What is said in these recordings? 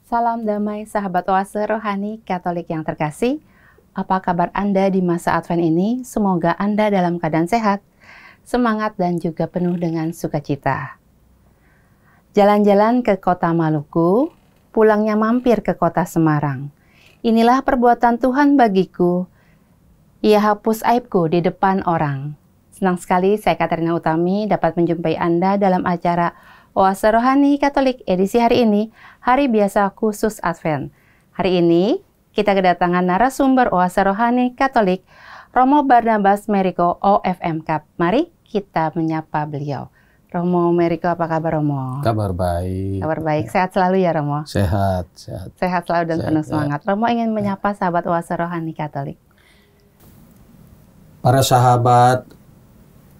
Salam damai sahabat oase rohani Katolik yang terkasih. Apa kabar Anda di masa Advent ini? Semoga Anda dalam keadaan sehat, semangat dan juga penuh dengan sukacita. Jalan-jalan ke kota Maluku, pulangnya mampir ke kota Semarang. Inilah perbuatan Tuhan bagiku. Ia hapus aibku di depan orang. Senang sekali saya Katerina Utami dapat menjumpai Anda dalam acara Oase Rohani Katolik edisi hari ini, hari biasa khusus Advent. Hari ini kita kedatangan narasumber Oase Rohani Katolik, Romo Barnabas Meriko OFMK. Mari kita menyapa beliau. Romo Meriko, apa kabar Romo? Kabar baik. Kabar baik, sehat selalu ya Romo? Sehat. Sehat selalu dan penuh semangat. Romo ingin menyapa sahabat Oase Rohani Katolik. Para sahabat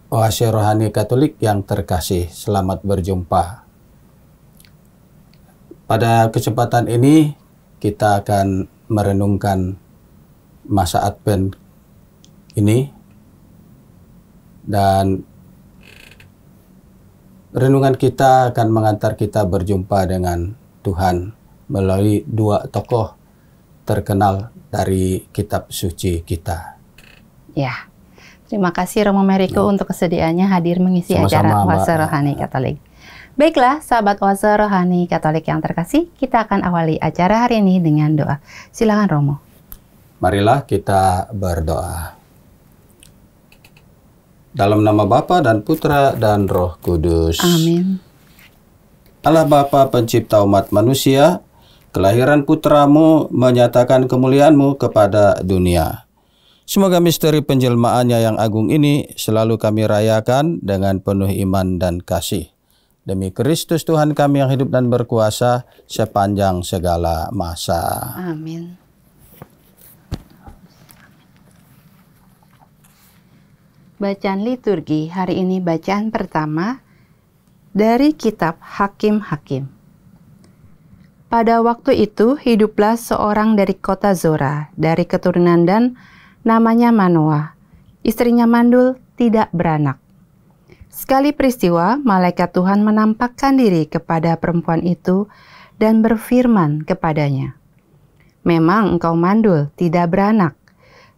Oase Rohani Katolik yang terkasih, selamat berjumpa. Pada kesempatan ini kita akan merenungkan masa Advent ini, dan renungan kita akan mengantar kita berjumpa dengan Tuhan melalui dua tokoh terkenal dari kitab suci kita. Ya. Terima kasih Romo Meriko untuk kesediaannya hadir mengisi acara Oase Rohani Katolik. Baiklah, sahabat Oase Rohani Katolik yang terkasih, kita akan awali acara hari ini dengan doa. Silakan Romo. Marilah kita berdoa. Dalam nama Bapa dan Putra dan Roh Kudus. Amin. Allah Bapa pencipta umat manusia, kelahiran putramu menyatakan kemuliaanmu kepada dunia. Semoga misteri penjelmaannya yang agung ini selalu kami rayakan dengan penuh iman dan kasih. Demi Kristus Tuhan kami yang hidup dan berkuasa sepanjang segala masa. Amin. Bacaan liturgi hari ini, bacaan pertama dari kitab Hakim-Hakim. Pada waktu itu hiduplah seorang dari kota Zora, dari keturunan Dan, namanya Manoah. Istrinya mandul, tidak beranak. Sekali peristiwa, malaikat Tuhan menampakkan diri kepada perempuan itu dan berfirman kepadanya, "Memang engkau mandul, tidak beranak,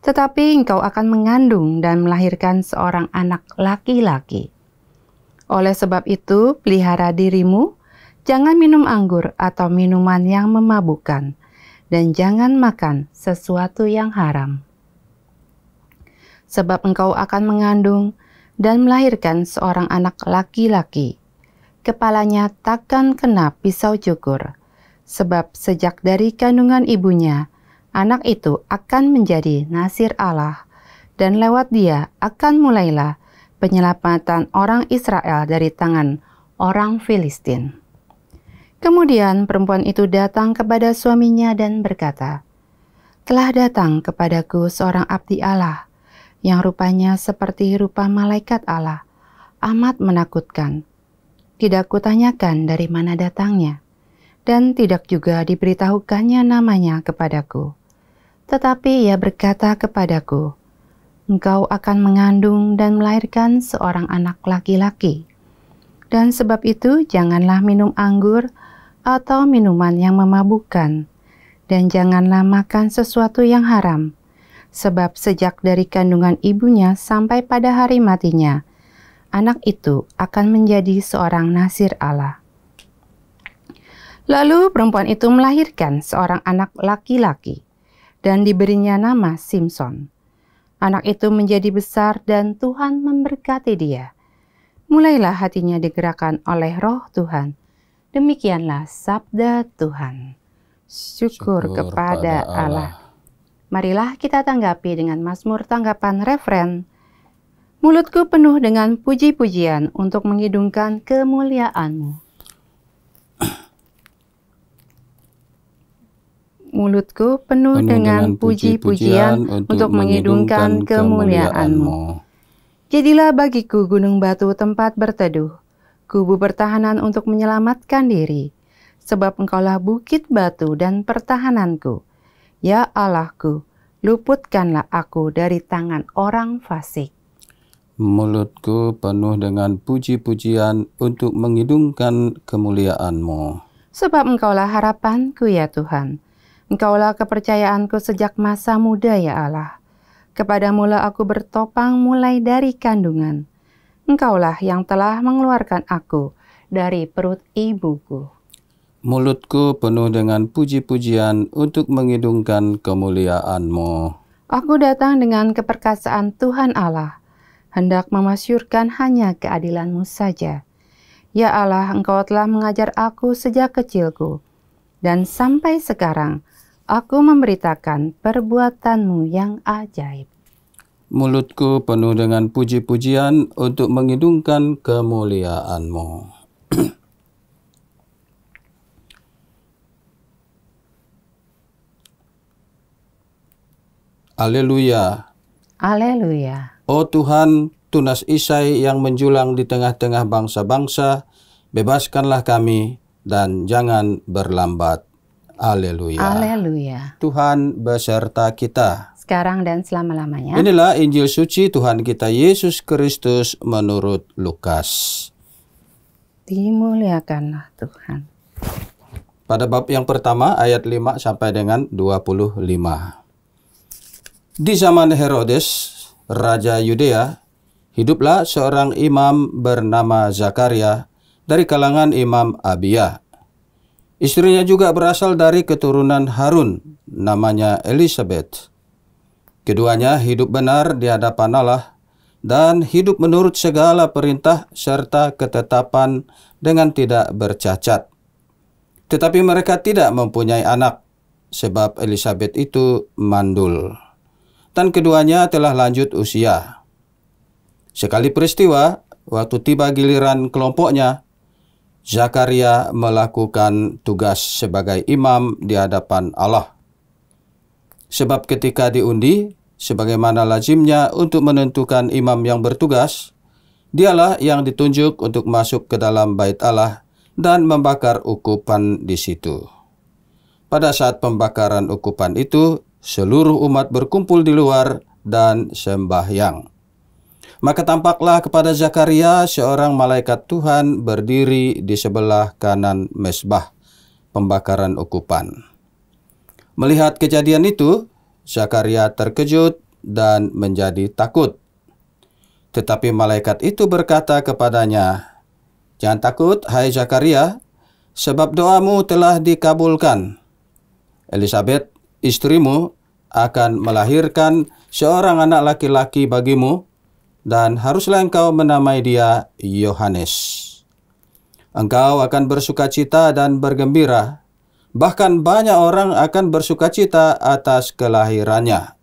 tetapi engkau akan mengandung dan melahirkan seorang anak laki-laki. Oleh sebab itu, pelihara dirimu, jangan minum anggur atau minuman yang memabukkan, dan jangan makan sesuatu yang haram. Sebab engkau akan mengandung dan melahirkan seorang anak laki-laki. Kepalanya takkan kena pisau cukur, sebab sejak dari kandungan ibunya, anak itu akan menjadi Nazir Allah, dan lewat dia akan mulailah penyelamatan orang Israel dari tangan orang Filistin." Kemudian perempuan itu datang kepada suaminya dan berkata, "Telah datang kepadaku seorang abdi Allah, yang rupanya seperti rupa malaikat Allah, amat menakutkan. Tidak kutanyakan dari mana datangnya, dan tidak juga diberitahukannya namanya kepadaku. Tetapi ia berkata kepadaku, engkau akan mengandung dan melahirkan seorang anak laki-laki. Dan sebab itu janganlah minum anggur atau minuman yang memabukkan, dan janganlah makan sesuatu yang haram. Sebab sejak dari kandungan ibunya sampai pada hari matinya, anak itu akan menjadi seorang Nazir Allah." Lalu perempuan itu melahirkan seorang anak laki-laki, dan diberinya nama Simson. Anak itu menjadi besar dan Tuhan memberkati dia. Mulailah hatinya digerakkan oleh Roh Tuhan. Demikianlah sabda Tuhan. Syukur kepada Allah. Marilah kita tanggapi dengan Mazmur tanggapan refren. Mulutku penuh dengan puji-pujian untuk mengidungkan kemuliaan-Mu. Mulutku penuh dengan puji-pujian untuk mengidungkan kemuliaan-Mu. Jadilah bagiku gunung batu tempat berteduh, kubu pertahanan untuk menyelamatkan diri, sebab Engkaulah bukit batu dan pertahananku. Ya Allahku, luputkanlah aku dari tangan orang fasik. Mulutku penuh dengan puji-pujian untuk mengidungkan kemuliaan-Mu. Sebab Engkaulah harapanku ya Tuhan. Engkaulah kepercayaanku sejak masa muda ya Allah. Kepadamulah aku bertopang mulai dari kandungan. Engkaulah yang telah mengeluarkan aku dari perut ibuku. Mulutku penuh dengan puji-pujian untuk mengidungkan kemuliaan-Mu. Aku datang dengan keperkasaan Tuhan Allah, hendak memasyurkan hanya keadilan-Mu saja. Ya Allah, Engkau telah mengajar aku sejak kecilku, dan sampai sekarang aku memberitakan perbuatan-Mu yang ajaib. Mulutku penuh dengan puji-pujian untuk mengidungkan kemuliaan-Mu. Haleluya. Haleluya. Oh Tuhan, tunas Isai yang menjulang di tengah-tengah bangsa-bangsa, bebaskanlah kami dan jangan berlambat. Haleluya. Haleluya. Tuhan beserta kita. Sekarang dan selama-lamanya. Inilah Injil suci Tuhan kita Yesus Kristus menurut Lukas. Dimuliakanlah Tuhan. Pada bab yang pertama ayat 5 sampai dengan 25. Di zaman Herodes, Raja Yudea, hiduplah seorang imam bernama Zakaria dari kalangan Imam Abia. Istrinya juga berasal dari keturunan Harun, namanya Elisabeth. Keduanya hidup benar di hadapan Allah dan hidup menurut segala perintah serta ketetapan dengan tidak bercacat. Tetapi mereka tidak mempunyai anak, sebab Elisabeth itu mandul. Dan keduanya telah lanjut usia. Sekali peristiwa, waktu tiba giliran kelompoknya, Zakaria melakukan tugas sebagai imam di hadapan Allah. Sebab ketika diundi, sebagaimana lazimnya untuk menentukan imam yang bertugas, dialah yang ditunjuk untuk masuk ke dalam bait Allah dan membakar ukupan di situ. Pada saat pembakaran ukupan itu, seluruh umat berkumpul di luar dan sembahyang. Maka tampaklah kepada Zakaria seorang malaikat Tuhan berdiri di sebelah kanan mezbah pembakaran ukupan. Melihat kejadian itu, Zakaria terkejut dan menjadi takut. Tetapi malaikat itu berkata kepadanya, "Jangan takut, hai Zakaria, sebab doamu telah dikabulkan. Elisabeth, istrimu, akan melahirkan seorang anak laki-laki bagimu, dan haruslah engkau menamai dia Yohanes. Engkau akan bersukacita dan bergembira, bahkan banyak orang akan bersukacita atas kelahirannya.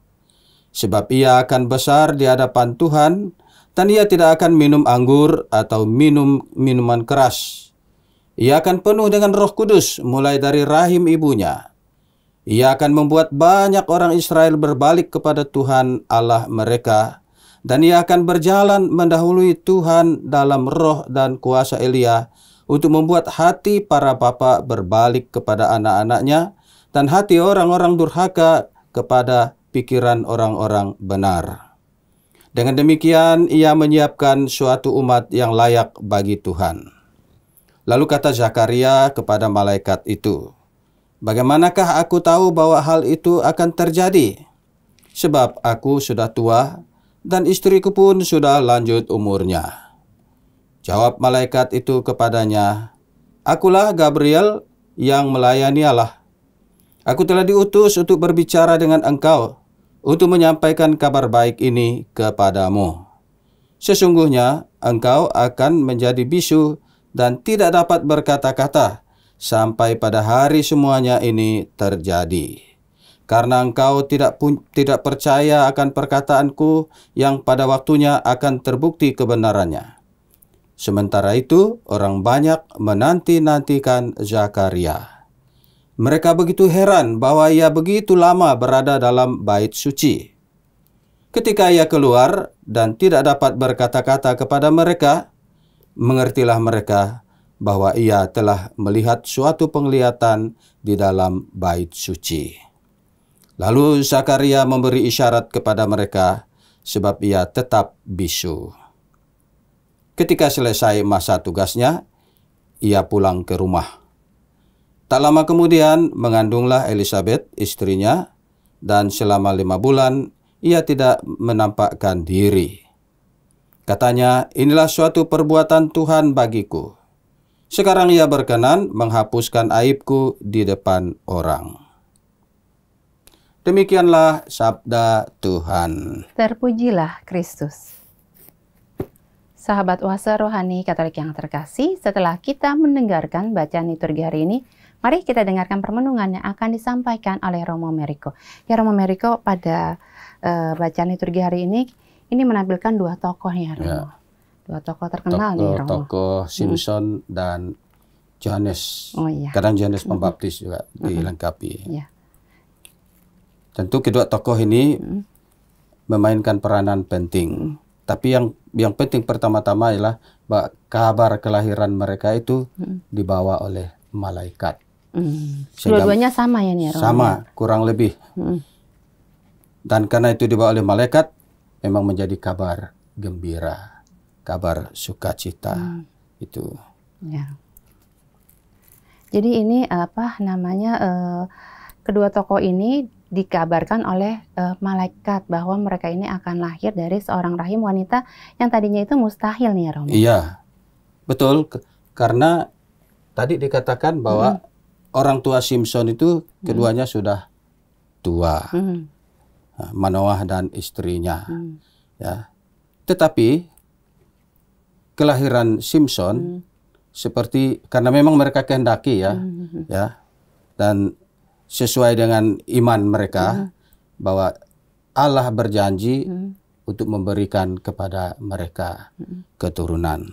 Sebab ia akan besar di hadapan Tuhan, dan ia tidak akan minum anggur atau minum minuman keras. Ia akan penuh dengan Roh Kudus mulai dari rahim ibunya. Ia akan membuat banyak orang Israel berbalik kepada Tuhan Allah mereka, dan ia akan berjalan mendahului Tuhan dalam roh dan kuasa Elia untuk membuat hati para bapa berbalik kepada anak-anaknya dan hati orang-orang durhaka kepada pikiran orang-orang benar. Dengan demikian, ia menyiapkan suatu umat yang layak bagi Tuhan." Lalu kata Zakaria kepada malaikat itu, "Bagaimanakah aku tahu bahwa hal itu akan terjadi? Sebab aku sudah tua dan istriku pun sudah lanjut umurnya." Jawab malaikat itu kepadanya, "Akulah Gabriel yang melayani Allah. Aku telah diutus untuk berbicara dengan engkau, untuk menyampaikan kabar baik ini kepadamu. Sesungguhnya engkau akan menjadi bisu dan tidak dapat berkata-kata sampai pada hari semuanya ini terjadi. Karena engkau tidak percaya akan perkataanku yang pada waktunya akan terbukti kebenarannya." Sementara itu, orang banyak menanti-nantikan Zakaria. Mereka begitu heran bahwa ia begitu lama berada dalam bait suci. Ketika ia keluar dan tidak dapat berkata-kata kepada mereka, mengertilah mereka bahwa ia telah melihat suatu penglihatan di dalam bait suci. Lalu Zakaria memberi isyarat kepada mereka, sebab ia tetap bisu. Ketika selesai masa tugasnya, ia pulang ke rumah. Tak lama kemudian mengandunglah Elizabeth istrinya, dan selama 5 bulan ia tidak menampakkan diri. Katanya, inilah suatu perbuatan Tuhan bagiku. Sekarang ia berkenan menghapuskan aibku di depan orang. Demikianlah sabda Tuhan. Terpujilah Kristus. Sahabat Oase Rohani Katolik yang terkasih, setelah kita mendengarkan bacaan liturgi hari ini, mari kita dengarkan permenungan yang akan disampaikan oleh Romo Meriko. Ya, Romo Meriko, pada bacaan liturgi hari ini menampilkan 2 tokoh ya, Romo. Ya. 2 tokoh terkenal nih, Romo. Tokoh Simpson dan Johannes. Oh, iya. Kadang Johannes Pembaptis juga dilengkapi. Ya. Tentu kedua tokoh ini memainkan peranan penting. Tapi yang penting pertama-tama adalah bahwa kabar kelahiran mereka itu dibawa oleh malaikat. Dua-duanya sama ya nih, Romo? Sama, kurang lebih. Dan karena itu dibawa oleh malaikat, memang menjadi kabar gembira, kabar sukacita. Itu. Ya. Jadi ini kedua tokoh ini dikabarkan oleh malaikat bahwa mereka ini akan lahir dari seorang rahim wanita yang tadinya itu mustahil nih, Romo. Iya, betul. Karena tadi dikatakan bahwa orang tua Simpson itu keduanya sudah tua, Manoah dan istrinya. Ya, tetapi kelahiran Simpson seperti karena memang mereka kehendaki ya, dan sesuai dengan iman mereka bahwa Allah berjanji untuk memberikan kepada mereka keturunan.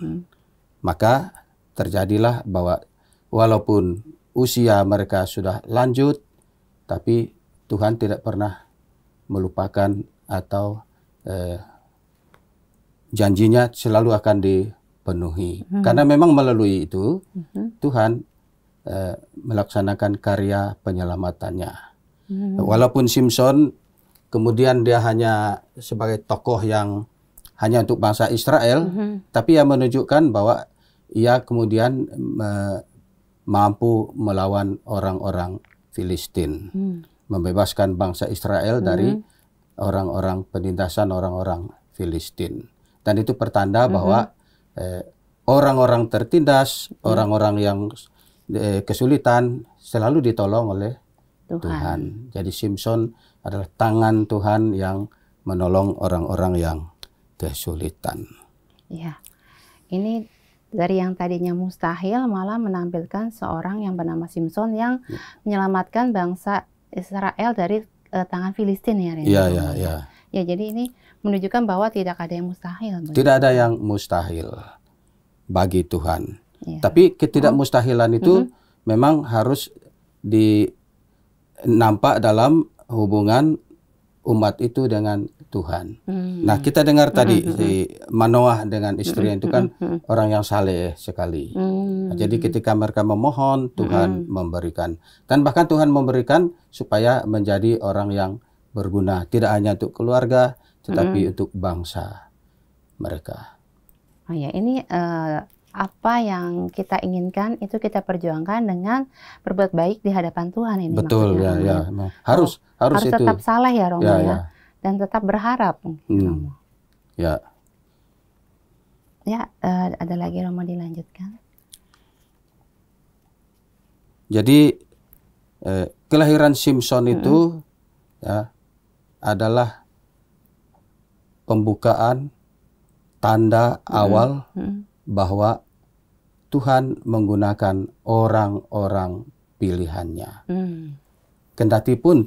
Maka terjadilah bahwa walaupun usia mereka sudah lanjut, tapi Tuhan tidak pernah melupakan atau janjinya selalu akan dipenuhi. Karena memang melalui itu Tuhan melaksanakan karya penyelamatannya. Walaupun Simpson kemudian dia hanya sebagai tokoh yang hanya untuk bangsa Israel, tapi ia menunjukkan bahwa ia kemudian mampu melawan orang-orang Filistin, membebaskan bangsa Israel dari orang-orang penindasan orang-orang Filistin. Dan itu pertanda bahwa orang-orang tertindas, orang-orang yang kesulitan selalu ditolong oleh Tuhan. Jadi Simpson adalah tangan Tuhan yang menolong orang-orang yang kesulitan. Ya, ini dari yang tadinya mustahil malah menampilkan seorang yang bernama Simpson yang menyelamatkan bangsa Israel dari tangan Filistin ya. Iya. Ya, jadi ini menunjukkan bahwa tidak ada yang mustahil. Tidak ada yang mustahil bagi Tuhan. Ya. Tapi ketidakmustahilan itu memang harus nampak dalam hubungan umat itu dengan Tuhan. Nah, kita dengar tadi si Manoah dengan istrinya itu kan orang yang saleh sekali. Nah, jadi ketika mereka memohon, Tuhan memberikan. Dan bahkan Tuhan memberikan supaya menjadi orang yang berguna. Tidak hanya untuk keluarga, tetapi untuk bangsa mereka. Oh ya, ini apa yang kita inginkan itu kita perjuangkan dengan berbuat baik di hadapan Tuhan ini. Betul, ya. Harus itu. Tetap salah ya, Romo ya. Dan tetap berharap. Romo. Ya. Ya, ada lagi, Romo, dilanjutkan. Jadi kelahiran Simpson itu ya adalah pembukaan tanda awal bahwa Tuhan menggunakan orang-orang pilihannya. Kendati pun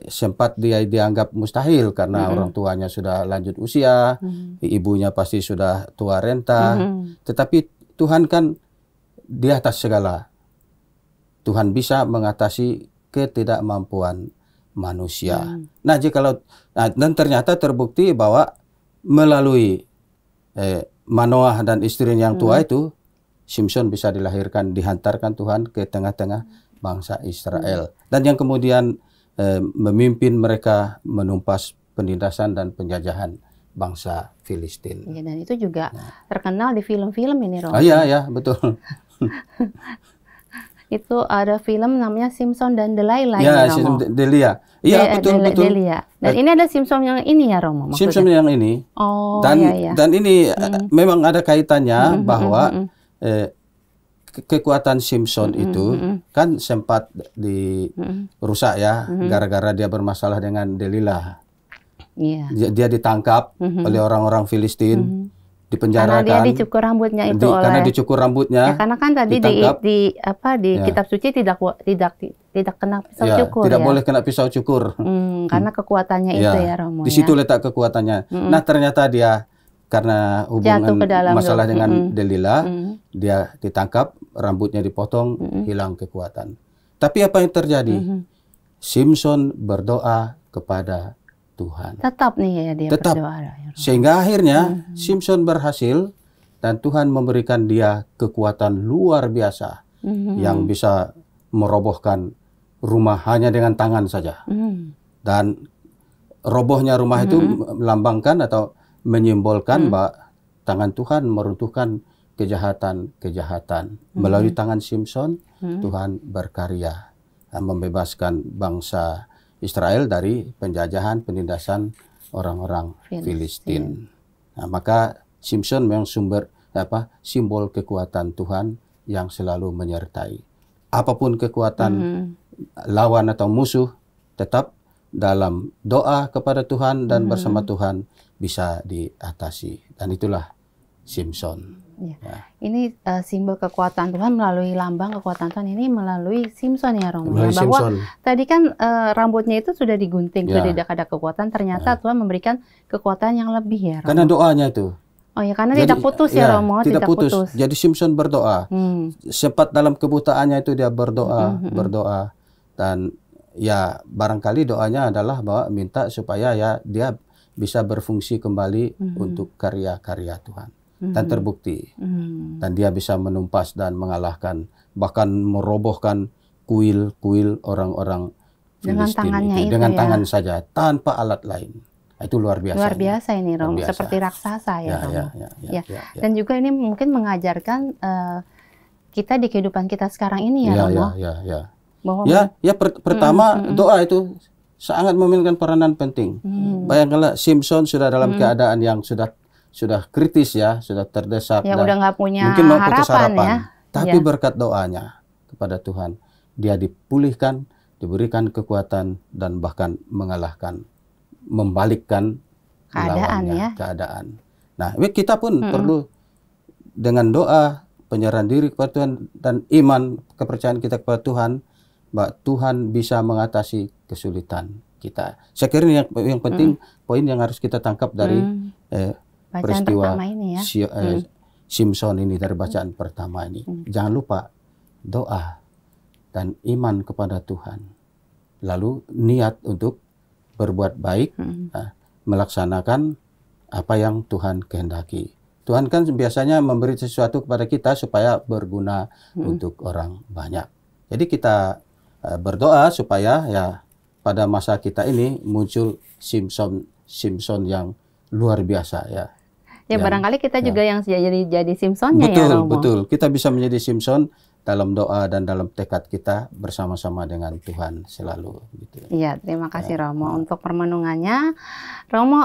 sempat dia dianggap mustahil karena orang tuanya sudah lanjut usia, ibunya pasti sudah tua renta, tetapi Tuhan kan di atas segala. Tuhan bisa mengatasi ketidakmampuan manusia. Nah, dan ternyata terbukti bahwa melalui Manoah dan istrinya yang tua itu, Simpson bisa dilahirkan, dihantarkan Tuhan ke tengah-tengah bangsa Israel. Dan yang kemudian memimpin mereka menumpas penindasan dan penjajahan bangsa Filistin. Ya, dan itu juga terkenal di film-film ini, Romo. Iya, betul. Itu ada film namanya Simpson dan Delilah Ya, ya, Romo. Delia. Iya, betul. Delia. Dan ini ada Simpson yang ini ya, Romo, maksudnya? Simpson yang ini. Oh, Dan ini memang ada kaitannya bahwa kekuatan Simpson itu kan sempat dirusak ya, gara-gara dia bermasalah dengan Delilah. Dia ditangkap oleh orang-orang Filistin, dipenjarakan. Karena dia dicukur rambutnya itu karena dicukur rambutnya. Ya, karena kan tadi di kitab suci tidak kena pisau cukur. Tidak boleh kena pisau cukur. Karena kekuatannya itu ya, Romo. Di situ letak kekuatannya. Nah, ternyata dia karena hubungan masalah dengan Delilah, dia ditangkap, rambutnya dipotong, hilang kekuatan. Tapi apa yang terjadi? Simpson berdoa kepada Tuhan. Tetap nih ya dia berdoa. Sehingga akhirnya Simpson berhasil dan Tuhan memberikan dia kekuatan luar biasa yang bisa merobohkan rumah hanya dengan tangan saja. Dan robohnya rumah itu melambangkan atau menyimbolkan bahwa tangan Tuhan meruntuhkan kejahatan-kejahatan. Melalui tangan Simpson, Tuhan berkarya membebaskan bangsa Israel dari penjajahan, penindasan orang-orang Filistin. Nah, maka Simpson memang simbol kekuatan Tuhan yang selalu menyertai. Apapun kekuatan lawan atau musuh, tetap dalam doa kepada Tuhan dan bersama Tuhan bisa diatasi. Dan itulah Simpson. Ya. Ini simbol kekuatan Tuhan melalui lambang kekuatan Tuhan ini melalui Simpson ya, Romo. Bahwa tadi kan rambutnya itu sudah digunting, sudah tidak ada kekuatan. Ternyata Tuhan memberikan kekuatan yang lebih ya, Romo. Karena doanya itu. Oh ya, karena tidak putus ya, Romo. Tidak putus. Jadi Simpson berdoa. Sempat dalam kebutaannya itu dia berdoa. Dan ya barangkali doanya adalah bahwa minta supaya ya dia bisa berfungsi kembali untuk karya-karya Tuhan. Dan terbukti. Dan dia bisa menumpas dan mengalahkan, bahkan merobohkan kuil-kuil orang-orang Filistin itu dengan tangan saja, tanpa alat lain. Itu luar biasa. Luar biasa ini, Romo. Seperti raksasa ya, Romo. Dan juga ini mungkin mengajarkan kita di kehidupan kita sekarang ini ya, Romo. Bahwa pertama doa itu sangat memainkan peranan penting. Bayangkanlah Simpson sudah dalam keadaan yang sudah kritis ya, sudah terdesak, ya udah nggak punya mungkin mau putus harapan ya. Tapi berkat doanya kepada Tuhan, dia dipulihkan, diberikan kekuatan dan bahkan mengalahkan, membalikkan keadaan. Nah, kita pun perlu dengan doa, penyerahan diri kepada Tuhan dan iman, kepercayaan kita kepada Tuhan, bahwa Tuhan bisa mengatasi kesulitan kita. Saya kira yang penting poin yang harus kita tangkap dari peristiwa ini ya. Simpson ini, dari bacaan pertama ini. Jangan lupa doa dan iman kepada Tuhan. Lalu niat untuk berbuat baik, melaksanakan apa yang Tuhan kehendaki. Tuhan kan biasanya memberi sesuatu kepada kita supaya berguna untuk orang banyak. Jadi kita berdoa supaya ya pada masa kita ini muncul Simpson yang luar biasa ya. Ya barangkali kita juga yang jadi Simpsonnya ya, Romo. Betul. Kita bisa menjadi Simpson dalam doa dan dalam tekad kita bersama-sama dengan Tuhan selalu. Gitu. Iya, terima kasih Romo untuk permenungannya. Romo,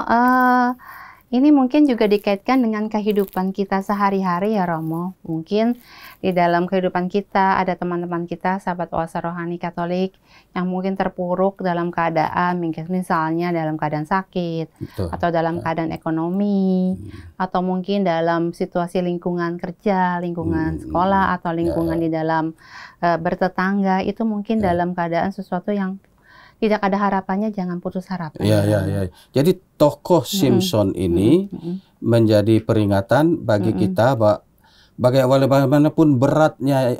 ini mungkin juga dikaitkan dengan kehidupan kita sehari-hari ya, Romo. Mungkin di dalam kehidupan kita ada teman-teman kita, sahabat Oasa Rohani Katolik, yang mungkin terpuruk dalam keadaan, misalnya dalam keadaan sakit, atau dalam keadaan ekonomi, atau mungkin dalam situasi lingkungan kerja, lingkungan sekolah, atau lingkungan di dalam bertetangga, itu mungkin dalam keadaan sesuatu yang tidak ada harapannya, jangan putus harapan. Ya. Jadi tokoh Simpson ini menjadi peringatan bagi kita bahwa bagaimanapun beratnya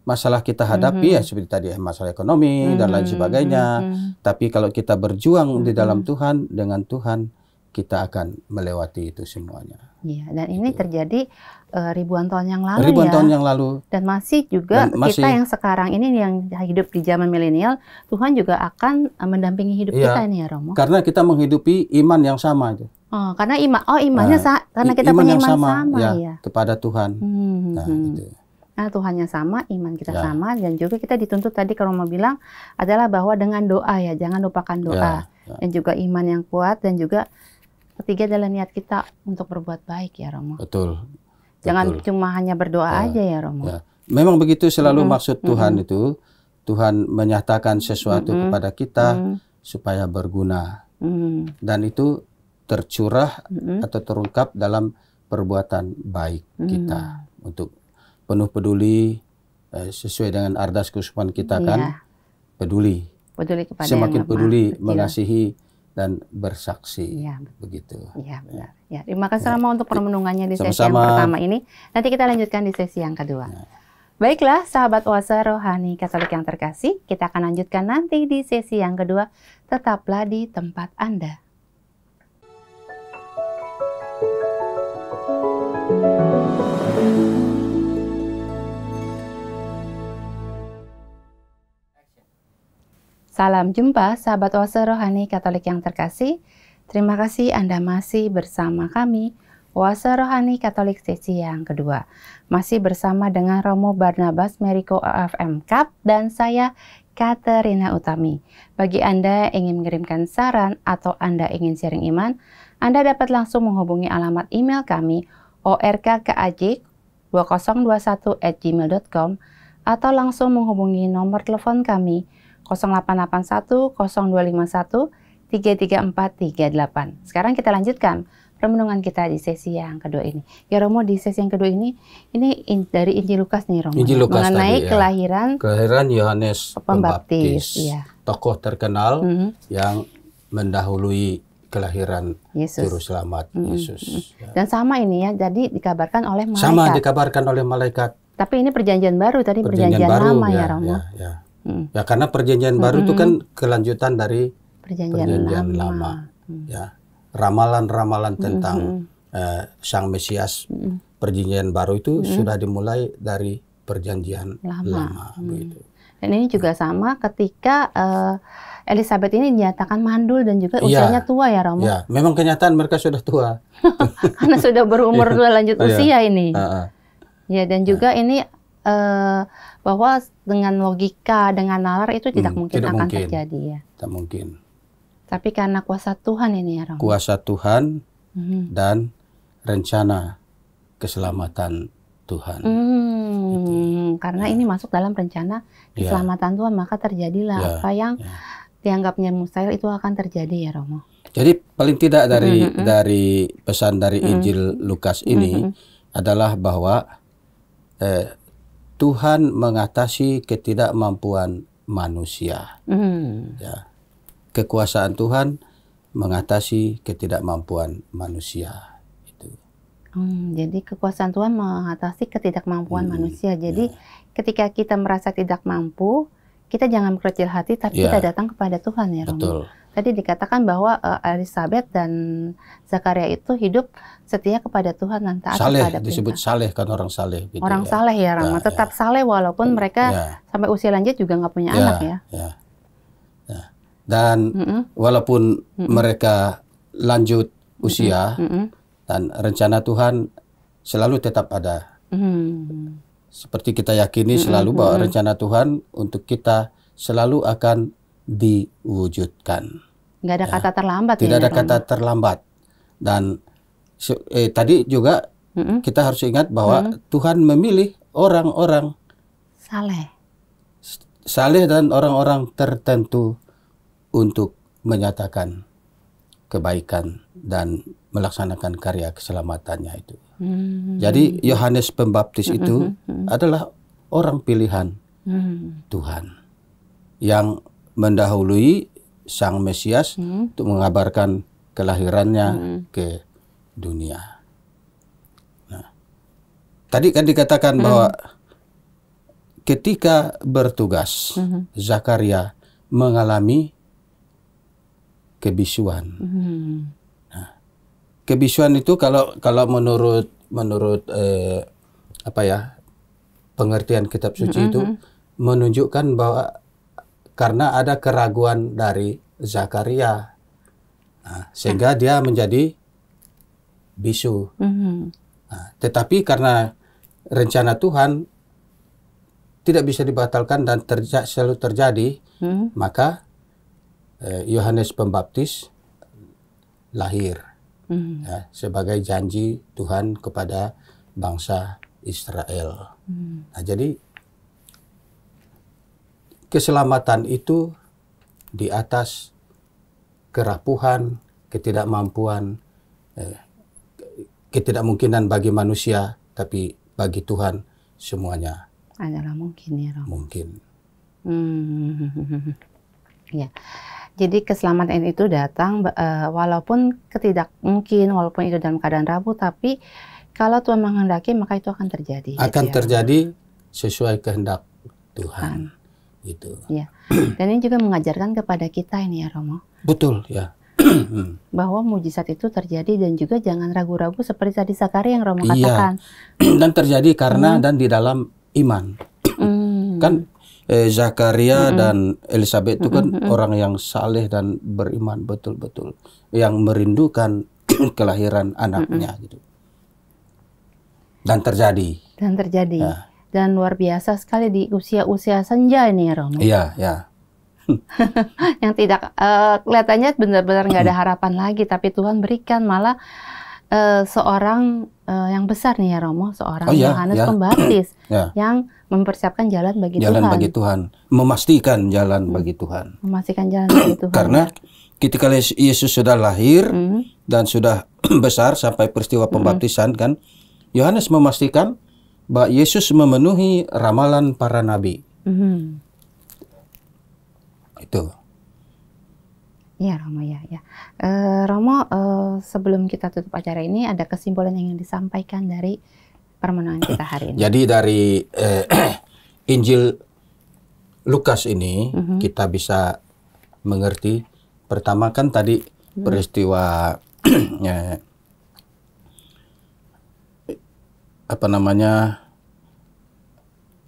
masalah kita hadapi, ya seperti tadi masalah ekonomi dan lain sebagainya. Tapi kalau kita berjuang di dalam Tuhan, dengan Tuhan, kita akan melewati itu semuanya. Iya, dan ini terjadi ribuan tahun yang lalu tahun yang lalu. Dan masih juga kita yang sekarang ini yang hidup di zaman milenial, Tuhan juga akan mendampingi hidup kita ini ya, Romo. Karena kita menghidupi iman yang sama itu. Oh, karena imannya karena kita punya iman sama ya kepada Tuhan. Nah, itu. Karena Tuhannya sama, iman kita Ya. sama, dan juga kita dituntut tadi kalau mau bilang adalah bahwa dengan doa ya, jangan lupakan doa. Ya. Dan juga iman yang kuat, dan juga ketiga adalah niat kita untuk berbuat baik ya Romo. Betul. Jangan Betul. cuma hanya berdoa aja ya Romo. Ya. Memang begitu selalu maksud Tuhan itu. Tuhan menyatakan sesuatu kepada kita supaya berguna. Dan itu tercurah atau terungkap dalam perbuatan baik kita. Untuk penuh peduli, sesuai dengan ardas kesukaan kita kan, peduli. Peduli kepada Semakin yang peduli, kecil. mengasihi, dan bersaksi. Iya, Begitu. Iya benar. Ya, terima kasih Romo untuk permenungannya di sesi yang Sama-sama. pertama ini. Nanti kita lanjutkan di sesi yang kedua. Baiklah, sahabat Oase Rohani Katolik yang terkasih, kita akan lanjutkan nanti di sesi yang kedua. Tetaplah di tempat Anda. Salam jumpa sahabat Oase Rohani Katolik yang terkasih. Terima kasih Anda masih bersama kami, Oase Rohani Katolik sesi yang kedua. Masih bersama dengan Romo Barnabas Meriko OFM Cup dan saya Katerina Utami. Bagi Anda yang ingin mengirimkan saran atau Anda ingin sharing iman, Anda dapat langsung menghubungi alamat email kami orkkaj2021@gmail.com atau langsung menghubungi nomor telepon kami 0881 0251 33438. Sekarang kita lanjutkan permenungan kita di sesi yang kedua ini. Ya Romo, di sesi yang kedua ini dari Injil Lukas nih Romo. Injil Lukas mengenai tadi, ya. kelahiran Yohanes Pembaptis. Iya. Tokoh terkenal yang mendahului kelahiran Yesus. Juru Selamat Yesus. Ya. Dan sama ini ya, jadi dikabarkan oleh malaikat. Sama dikabarkan oleh malaikat. Tapi ini perjanjian baru, tadi perjanjian lama ya Romo. Ya, karena perjanjian baru itu kan kelanjutan dari Perjanjian lama. Ya, ramalan-ramalan tentang Sang Mesias, perjanjian baru itu sudah dimulai dari perjanjian lama. Begitu. Dan ini juga sama ketika Elizabeth ini dinyatakan mandul dan juga usianya tua ya Romo. Ya, memang kenyataan mereka sudah tua. Karena sudah berumur lanjut usia ini. Ya, dan juga ini bahwa dengan logika, dengan nalar itu tidak mungkin akan terjadi ya. Tidak mungkin. Tapi karena kuasa Tuhan ini ya Romo. Kuasa Tuhan dan rencana keselamatan Tuhan. Karena ini masuk dalam rencana keselamatan Tuhan, maka terjadilah apa yang dianggapnya mustahil itu akan terjadi ya Romo. Jadi paling tidak dari pesan dari Injil Lukas ini adalah bahwa Tuhan mengatasi ketidakmampuan manusia. Ya. Kekuasaan Tuhan mengatasi ketidakmampuan manusia. Itu. Jadi kekuasaan Tuhan mengatasi ketidakmampuan manusia. Jadi ketika kita merasa tidak mampu, kita jangan berkecil hati, tapi kita datang kepada Tuhan ya Romo. Betul. Tadi dikatakan bahwa Elizabeth dan Zakaria itu hidup setia kepada Tuhan dan taat kepada perintah. Disebut saleh kan, orang saleh. Gitu, orang saleh ya Romo, tetap saleh walaupun mereka sampai usia lanjut juga nggak punya anak ya. Dan walaupun mereka lanjut usia, dan rencana Tuhan selalu tetap ada. Seperti kita yakini selalu bahwa rencana Tuhan untuk kita selalu akan diwujudkan. Nggak ada kata terlambat. Tidak ada kata terlambat. Dan tadi juga kita harus ingat bahwa Tuhan memilih orang-orang saleh dan orang-orang tertentu untuk menyatakan kebaikan dan melaksanakan karya keselamatannya itu. Jadi Yohanes Pembaptis itu adalah orang pilihan Tuhan yang mendahului Sang Mesias untuk mengabarkan kelahirannya ke dunia. Nah, tadi kan dikatakan bahwa ketika bertugas Zakaria mengalami kebisuan. Nah, kebisuan itu kalau menurut pengertian kitab suci itu menunjukkan bahwa karena ada keraguan dari Zakaria, sehingga dia menjadi bisu. Nah, tetapi karena rencana Tuhan tidak bisa dibatalkan dan selalu terjadi, maka Yohanes Pembaptis lahir ya, sebagai janji Tuhan kepada bangsa Israel. Nah, jadi keselamatan itu di atas kerapuhan, ketidakmampuan, ketidakmungkinan bagi manusia, tapi bagi Tuhan semuanya adalah mungkin ya Romo. Mungkin. Ya. Jadi keselamatan itu datang walaupun walaupun itu dalam keadaan rapuh, tapi kalau Tuhan menghendaki maka itu akan terjadi. Akan gitu ya, terjadi sesuai kehendak Tuhan. Gitu. Ya. Dan ini juga mengajarkan kepada kita ini ya Romo. Betul ya. Bahwa mujizat itu terjadi dan juga jangan ragu-ragu seperti tadi Zakaria yang Romo katakan. Dan terjadi karena dan di dalam iman. Kan Zakaria dan Elizabeth itu kan orang yang saleh dan beriman betul-betul, yang merindukan kelahiran anaknya gitu. Dan terjadi. Ya. Dan luar biasa sekali di usia-usia senja ini ya Romo. Iya, ya. Yang tidak kelihatannya benar-benar nggak ada harapan lagi, tapi Tuhan berikan malah seorang yang besar nih ya Romo, seorang Yohanes Pembaptis yang mempersiapkan jalan bagi Tuhan. Memastikan jalan bagi Tuhan. Memastikan jalan bagi Tuhan. Karena ketika Yesus sudah lahir dan sudah besar sampai peristiwa pembaptisan kan, Yohanes memastikan bahwa Yesus memenuhi ramalan para nabi. Itu. Ya Romo ya. Romo, sebelum kita tutup acara ini ada kesimpulan yang ingin disampaikan dari permenungan kita hari ini. Jadi dari Injil Lukas ini kita bisa mengerti, pertama kan tadi peristiwa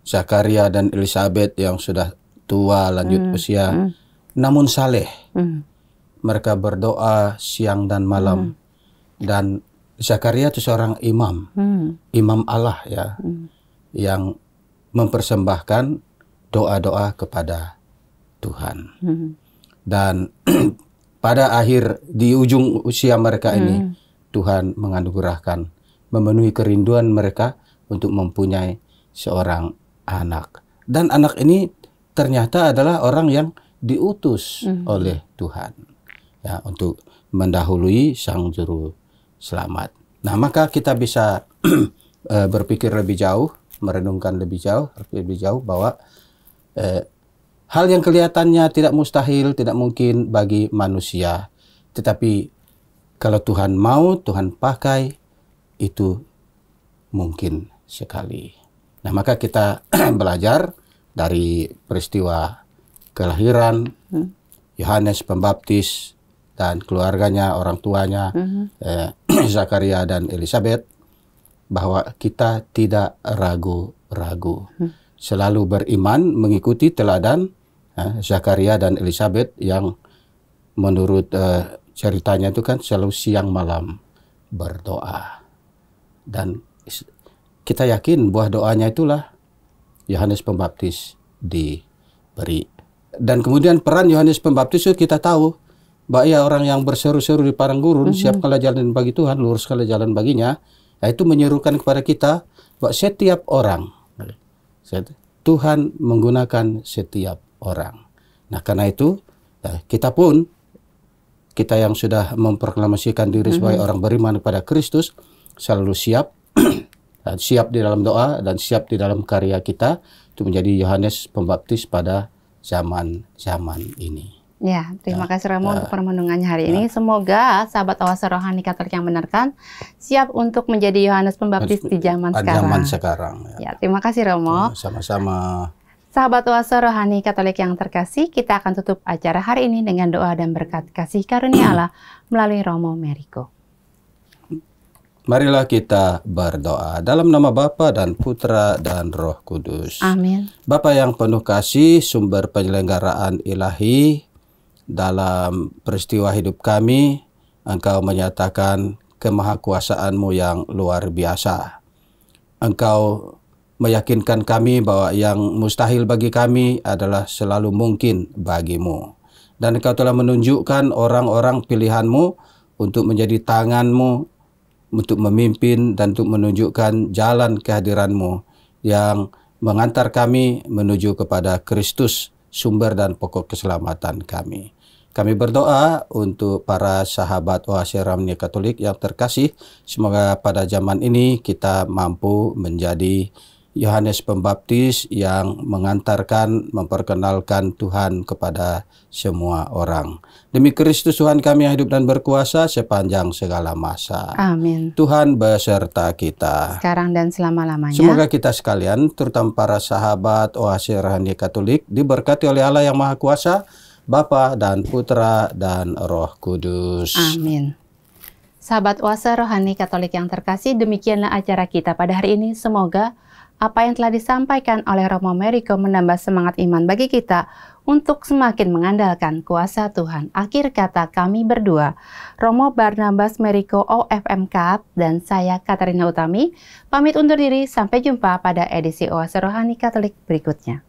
Zakaria dan Elizabeth yang sudah tua lanjut usia, namun saleh. Mereka berdoa siang dan malam. Dan Zakaria itu seorang imam, imam Allah ya, yang mempersembahkan doa-doa kepada Tuhan. Dan pada akhir di ujung usia mereka ini, Tuhan menganugerahkan, memenuhi kerinduan mereka untuk mempunyai seorang anak. Dan anak ini ternyata adalah orang yang diutus oleh Tuhan ya, untuk mendahului Sang Juru Selamat. Nah, maka kita bisa berpikir lebih jauh, merenungkan lebih jauh bahwa hal yang kelihatannya tidak mustahil, tidak mungkin bagi manusia, tetapi kalau Tuhan mau, Tuhan pakai, itu mungkin sekali. Nah, maka kita belajar dari peristiwa kelahiran Yohanes Pembaptis dan keluarganya, orang tuanya, Zakaria dan Elizabeth, bahwa kita tidak ragu-ragu. Selalu beriman, mengikuti teladan Zakaria dan Elizabeth yang menurut ceritanya itu kan selalu siang malam berdoa. Dan kita yakin buah doanya itulah Yohanes Pembaptis diberi. Dan kemudian peran Yohanes Pembaptis itu kita tahu bahwa ia orang yang berseru-seru di padang gurun, siapkanlah jalan bagi Tuhan, luruskanlah jalan baginya. Nah, itu menyerukan kepada kita bahwa setiap orang, Tuhan menggunakan setiap orang. Nah, karena itu kita pun, kita yang sudah memproklamasikan diri sebagai orang beriman kepada Kristus, selalu siap, dan siap di dalam doa dan siap di dalam karya kita untuk menjadi Yohanes Pembaptis pada zaman-zaman ini. Ya, terima kasih Romo untuk permenungannya hari ini. Semoga sahabat Oase Rohani Katolik yang mendengarkan siap untuk menjadi Yohanes Pembaptis di zaman sekarang. Ya, terima kasih Romo. Sama-sama. Sahabat Oase Rohani Katolik yang terkasih, kita akan tutup acara hari ini dengan doa dan berkat kasih karunia Allah melalui Romo Meriko. Marilah kita berdoa dalam nama Bapa dan Putra dan Roh Kudus. Amin. Bapa yang penuh kasih, sumber penyelenggaraan ilahi dalam peristiwa hidup kami, Engkau menyatakan kemahakuasaan-Mu yang luar biasa. Engkau meyakinkan kami bahwa yang mustahil bagi kami adalah selalu mungkin bagimu. Dan Engkau telah menunjukkan orang-orang pilihan-Mu untuk menjadi tangan-Mu, untuk memimpin dan untuk menunjukkan jalan kehadiran-Mu yang mengantar kami menuju kepada Kristus, sumber dan pokok keselamatan kami. Kami berdoa untuk para sahabat Oase Ramnia Katolik yang terkasih. Semoga pada zaman ini kita mampu menjadi Yohanes Pembaptis yang mengantarkan, memperkenalkan Tuhan kepada semua orang. Demi Kristus Tuhan kami yang hidup dan berkuasa sepanjang segala masa. Amin. Tuhan beserta kita. Sekarang dan selama-lamanya. Semoga kita sekalian, terutama para sahabat Oase Ramnia Katolik, diberkati oleh Allah yang Maha Kuasa, Bapa dan Putra dan Roh Kudus. Amin. Sahabat Oase Rohani Katolik yang terkasih, demikianlah acara kita pada hari ini. Semoga apa yang telah disampaikan oleh Romo Merico menambah semangat iman bagi kita untuk semakin mengandalkan kuasa Tuhan. Akhir kata kami berdua, Romo Barnabas Merico OFMK dan saya Katarina Utami, pamit undur diri. Sampai jumpa pada edisi Oase Rohani Katolik berikutnya.